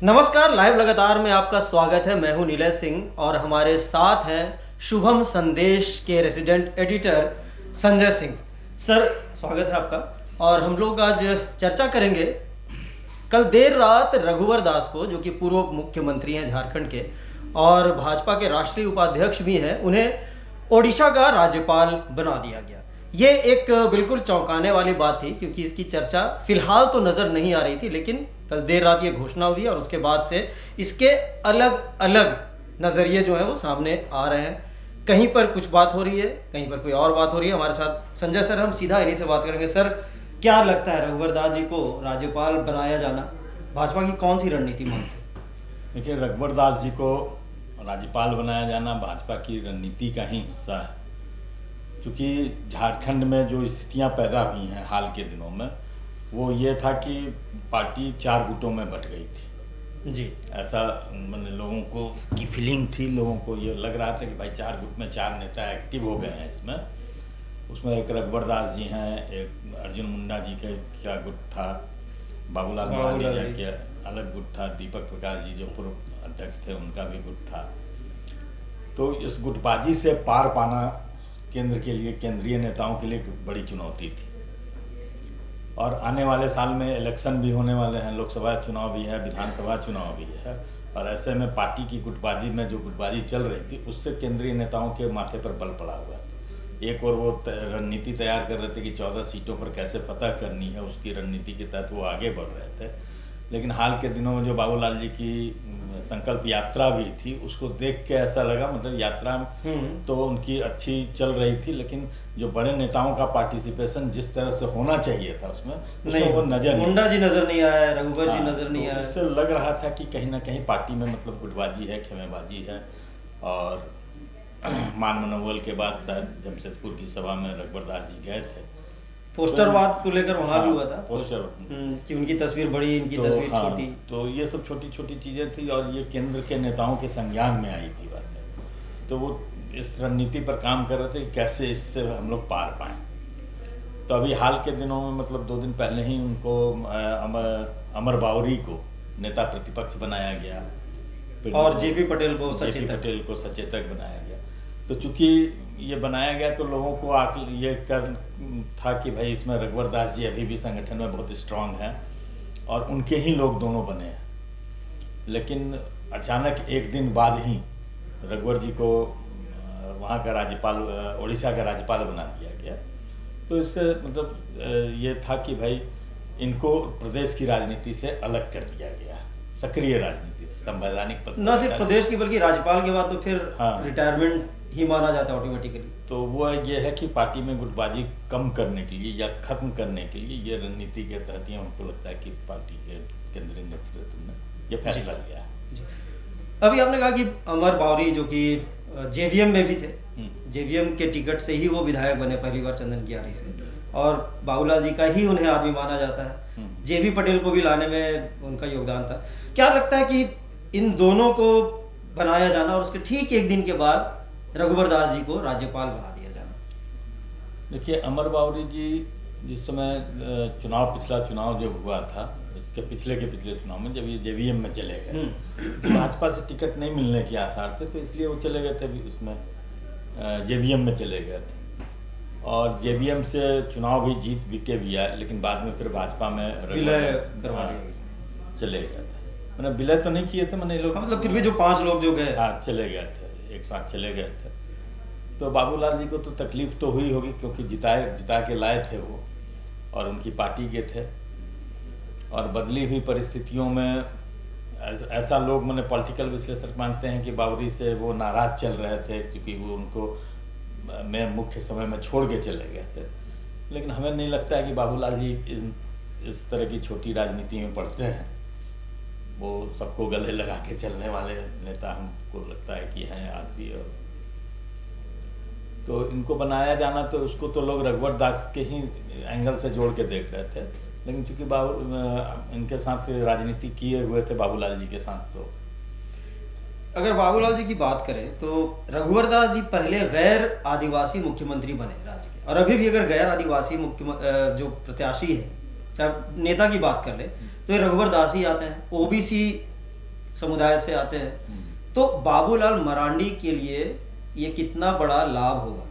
नमस्कार, लाइव लगातार में आपका स्वागत है। मैं हूं नीलय सिंह और हमारे साथ हैं शुभम संदेश के resident editor Sanjay Singh. Sir, स्वागत है आपका। और हम लोग आज चर्चा करेंगे, कल देर रात रघुवर दास को, जो कि पूर्व मुख्यमंत्री हैं झारखंड के और भाजपा के राष्ट्रीय उपाध्यक्ष भी हैं, उन्हें ओडिशा का राज्यपाल बना दिया गया। ये एक बिल्कुल चौंकाने वाली बात थी, क्योंकि इसकी चर्चा फिलहाल तो नज़र नहीं आ रही थी, लेकिन कल देर रात ये घोषणा हुई और उसके बाद से इसके अलग अलग नज़रिए जो हैं वो सामने आ रहे हैं। कहीं पर कुछ बात हो रही है, कहीं पर कोई और बात हो रही है। हमारे साथ संजय सर, हम सीधा इन्हीं से बात करेंगे। सर, क्या लगता है, रघुवर दास जी को राज्यपाल बनाया जाना भाजपा की कौन सी रणनीति मानते हैं? देखिए, रघुवर दास जी को राज्यपाल बनाया जाना भाजपा की रणनीति का ही हिस्सा है, क्योंकि झारखंड में जो स्थितियां पैदा हुई हैं हाल के दिनों में, वो ये था कि पार्टी 4 गुटों में बट गई थी जी। ऐसा मैंने लोगों को की फीलिंग थी। लोगों को ये लग रहा था कि भाई 4 गुट में 4 नेता एक्टिव हो गए हैं इसमें। उसमें एक रघुवर दास जी हैं, एक अर्जुन मुंडा जी का गुट था, बाबूलाल मरांडी के अलग गुट था, दीपक प्रकाश जी जो पूर्व अध्यक्ष थे उनका भी गुट था। तो इस गुटबाजी से पार पाना केंद्र के लिए, केंद्रीय नेताओं के लिए एक बड़ी चुनौती थी। और आने वाले साल में इलेक्शन भी होने वाले हैं, लोकसभा चुनाव भी है, विधानसभा चुनाव भी है, और ऐसे में पार्टी की गुटबाजी में जो गुटबाजी चल रही थी उससे केंद्रीय नेताओं के माथे पर बल पड़ा हुआ है। एक और वो रणनीति तैयार कर रहे थे कि 14 सीटों पर कैसे फतह करनी है, उसकी रणनीति के तहत वो आगे बढ़ रहे थे। लेकिन हाल के दिनों में जो बाबूलाल जी की संकल्प यात्रा भी थी, उसको देख के ऐसा लगा, मतलब यात्रा तो उनकी अच्छी चल रही थी, लेकिन जो बड़े नेताओं का पार्टिसिपेशन जिस तरह से होना चाहिए था उसमें नहीं, वो नजर नहीं, मुंडा जी नजर नहीं आया, रघुवर जी नजर नहीं आया। उससे लग रहा था कि कहीं ना कहीं पार्टी में मतलब गुटबाजी है, खेमेबाजी है। और मान मनोबल के बाद शायद जमशेदपुर की सभा में रघुवर दास जी गए थे, पोस्टरवाद को लेकर वहां भी हुआ था पोस्टर कि उनकी तस्वीर बड़ी, इनकी तस्वीर छोटी। तो ये सब छोटी छोटी चीज़ें थी और ये केंद्र के नेताओं के संज्ञान में आई थी बातें। तो वो इस रणनीति पर काम कर रहे थे कि कैसे इससे हम लोग पार पाएँ। तो अभी हाल के दिनों में, मतलब 2 दिन पहले ही उनको अमर बावरी को नेता प्रतिपक्ष बनाया गया और जेपी पटेल को सचेतक बनाया गया। तो चूंकि ये बनाया गया तो लोगों को ये कर था कि भाई इसमें रघुवर दास जी अभी भी संगठन में बहुत स्ट्रांग हैं और उनके ही लोग दोनों बने हैं। लेकिन अचानक एक दिन बाद ही रघुवर जी को वहाँ का राज्यपाल, उड़ीसा का राज्यपाल बना दिया गया। तो इससे मतलब ये था कि भाई इनको प्रदेश की राजनीति से अलग कर दिया गया, सक्रिय राजनीति से, संवैधानिक पद, न सिर्फ प्रदेश की बल्कि राज्यपाल के बाद तो फिर रिटायरमेंट ही माना जाता है ऑटोमेटिकली। तो वो ये है कि पार्टी में गुटबाजी कम करने के लिए या खत्म करने के लिए ये रणनीति के तहत ही हमको लगता है कि पार्टी के केंद्रीय नेतृत्व ने ये फैसला लिया है। अभी आपने कहा कि अमर बावरी जो कि जेवीएम में भी थे, जेवीएम के टिकट से ही वो विधायक बने पहली बार चंदन कियारी से, और बाबूलाल जी का ही उन्हें आदमी माना जाता है। जेबी पटेल को भी लाने में उनका योगदान था। क्या लगता है कि इन दोनों को बनाया जाना और उसके ठीक एक दिन के बाद रघुवर दास जी को राज्यपाल बना दिया जाना? देखिए, अमर बावरी जी जिस समय पिछला चुनाव जब हुआ था, इसके पिछले चुनाव में जब ये जेवीएम में चले गए, भाजपा से टिकट नहीं मिलने के आसार थे, तो इसलिए वो चले गए थे उसमें, जेवीएम में चले गए थे। और जेवीएम से चुनाव भी जीत के भी आए, लेकिन बाद में फिर भाजपा में चले गए थे। मैंने विलय तो नहीं किए थे, मैंने लोग मतलब फिर भी जो 5 लोग जो गए, चले गए थे, एक साथ चले गए थे। तो बाबूलाल जी को तो तकलीफ तो हुई होगी, क्योंकि जिता के लाए थे वो और उनकी पार्टी के थे, और बदली हुई परिस्थितियों में ऐसा लोग, मैंने पॉलिटिकल विश्लेषक मानते हैं कि बावरी से वो नाराज चल रहे थे, क्योंकि वो उनको में मुख्य समय में छोड़ के चले गए थे। लेकिन हमें नहीं लगता है कि बाबूलाल जी इस तरह की छोटी राजनीति में पड़ते हैं। वो सबको गले लगा के चलने वाले नेता हमको लगता है कि हैं आज भी। और तो इनको बनाया जाना, तो उसको तो लोग रघुवर दास के ही एंगल से जोड़ के देख रहे थे, लेकिन चूंकि इनके साथ राजनीति किए हुए थे बाबूलाल जी के साथ, तो अगर बाबूलाल जी की बात करें तो रघुवर दास जी पहले गैर आदिवासी मुख्यमंत्री बने राज्य के, और अभी भी अगर गैर आदिवासी जो प्रत्याशी है, चाहे नेता की बात कर ले, तो ये रघुवर दास ही आते हैं। ओबीसी समुदाय से आते हैं, तो बाबूलाल मरांडी के लिए ये कितना बड़ा लाभ होगा?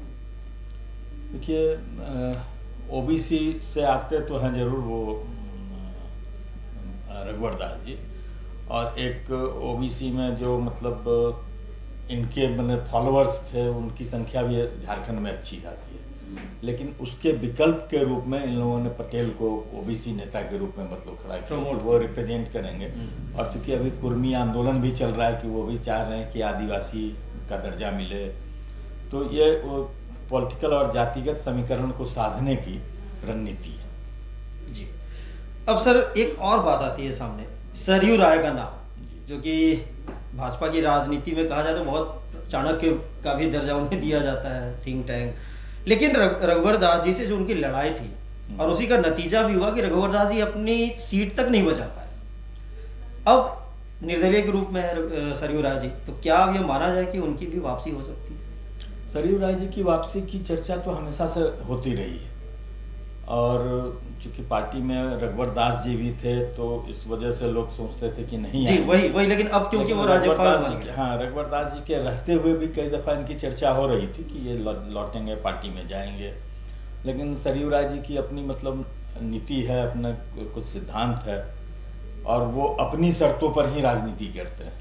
देखिए, ओबीसी से आते तो हैं जरूर वो रघुवर दास जी, और एक ओबीसी में जो मतलब इनके मतलब फॉलोअर्स थे उनकी संख्या भी झारखंड में अच्छी खासी है, लेकिन उसके विकल्प के रूप में इन लोगों ने पटेल को ओबीसी नेता के रूप में मतलब खड़ा किया कि वो रिप्रेजेंट करेंगे। और चूंकि अभी कुर्मी आंदोलन भी चल रहा है कि वो भी चाह रहे हैं कि आदिवासी का दर्जा मिले, तो ये पॉलिटिकल और जातिगत समीकरण को साधने की रणनीति है जी। अब सर एक और बात आती है सामने, सरयू राय का नाम, जो कि भाजपा की राजनीति में कहा जाए तो बहुत चाणक्य का भी दर्जा उन्हें दिया जाता है, थिंक टैंक। लेकिन रघुवर दास जी से जो उनकी लड़ाई थी और उसी का नतीजा भी हुआ कि रघुवर दास जी अपनी सीट तक नहीं बचा पाए। अब निर्दलीय के रूप में है सरयू राय जी, तो क्या अब यह माना जाए कि उनकी भी वापसी हो सकती है? सरयू राय जी की वापसी की चर्चा तो हमेशा से होती रही है, और चूंकि पार्टी में रघुवर दास जी भी थे तो इस वजह से लोग सोचते थे कि नहीं जी वही लेकिन अब क्योंकि वो राज्यपाल बन गए। हाँ, रघुवर दास जी के रहते हुए भी कई दफ़ा इनकी चर्चा हो रही थी कि ये लौटेंगे, पार्टी में जाएंगे, लेकिन सरयू राय जी की अपनी मतलब नीति है, अपना कुछ सिद्धांत है, और वो अपनी शर्तों पर ही राजनीति करते हैं,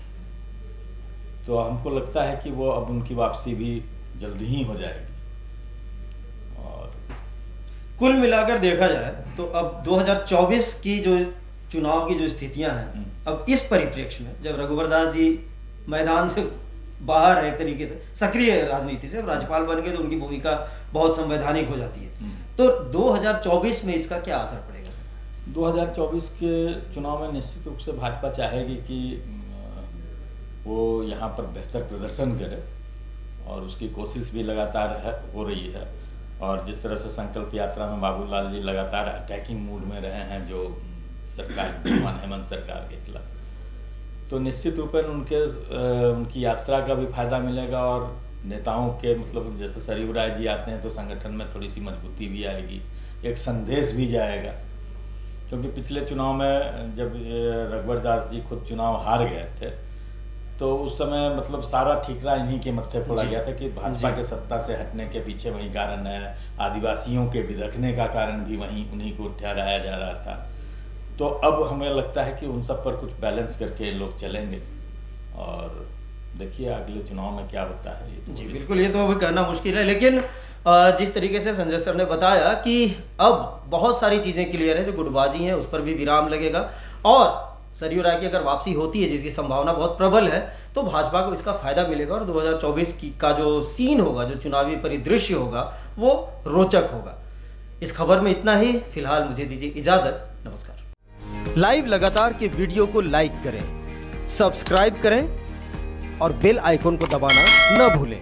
तो हमको लगता है कि वो अब उनकी वापसी भी जल्दी ही हो जाएगी। कुल मिलाकर देखा जाए तो अब 2024 की जो चुनाव की जो स्थितियां हैं, अब इस परिप्रेक्ष्य में जब रघुवर दास जी मैदान से बाहर है, एक तरीके से सक्रिय राजनीति से, राज्यपाल बन गए तो उनकी भूमिका बहुत संवैधानिक हो जाती है, तो 2024 में इसका क्या असर पड़ेगा सर? 2024 के चुनाव में निश्चित रूप से भाजपा चाहेगी कि वो यहाँ पर बेहतर प्रदर्शन करे, और उसकी कोशिश भी लगातार हो रही है। और जिस तरह से संकल्प यात्रा में बाबूलाल जी लगातार अटैकिंग मूड में रहे हैं जो सरकार हेमंत सरकार के खिलाफ, तो निश्चित रूप में उनकी यात्रा का भी फायदा मिलेगा, और नेताओं के मतलब जैसे सरयू राय जी आते हैं तो संगठन में थोड़ी सी मजबूती भी आएगी, एक संदेश भी जाएगा। क्योंकि पिछले चुनाव में जब रघुवर दास जी खुद चुनाव हार गए थे तो उस समय मतलब सारा ठीकरा इन्हीं के मत्थे फोड़ा गया था कि भाजपा के सत्ता से हटने के पीछे वही कारण है, आदिवासियों के विधकने का कारण भी वहीं उन्हीं को ठहराया जा रहा था। तो अब हमें लगता है कि उन सब पर कुछ बैलेंस करके लोग चलेंगे, और देखिए अगले चुनाव में क्या होता है। ये जी बिल्कुल, ये तो अभी कहना मुश्किल है, लेकिन जिस तरीके से संजय सर ने बताया कि अब बहुत सारी चीज़ें क्लियर है, जो गुटबाजी है उस पर भी विराम लगेगा, और सरयू राय की अगर वापसी होती है जिसकी संभावना बहुत प्रबल है, तो भाजपा को इसका फायदा मिलेगा, और 2024 का जो सीन होगा, जो चुनावी परिदृश्य होगा, वो रोचक होगा। इस खबर में इतना ही, फिलहाल मुझे दीजिए इजाजत, नमस्कार। लाइव लगातार के वीडियो को लाइक करें, सब्सक्राइब करें और बेल आइकन को दबाना न भूलें।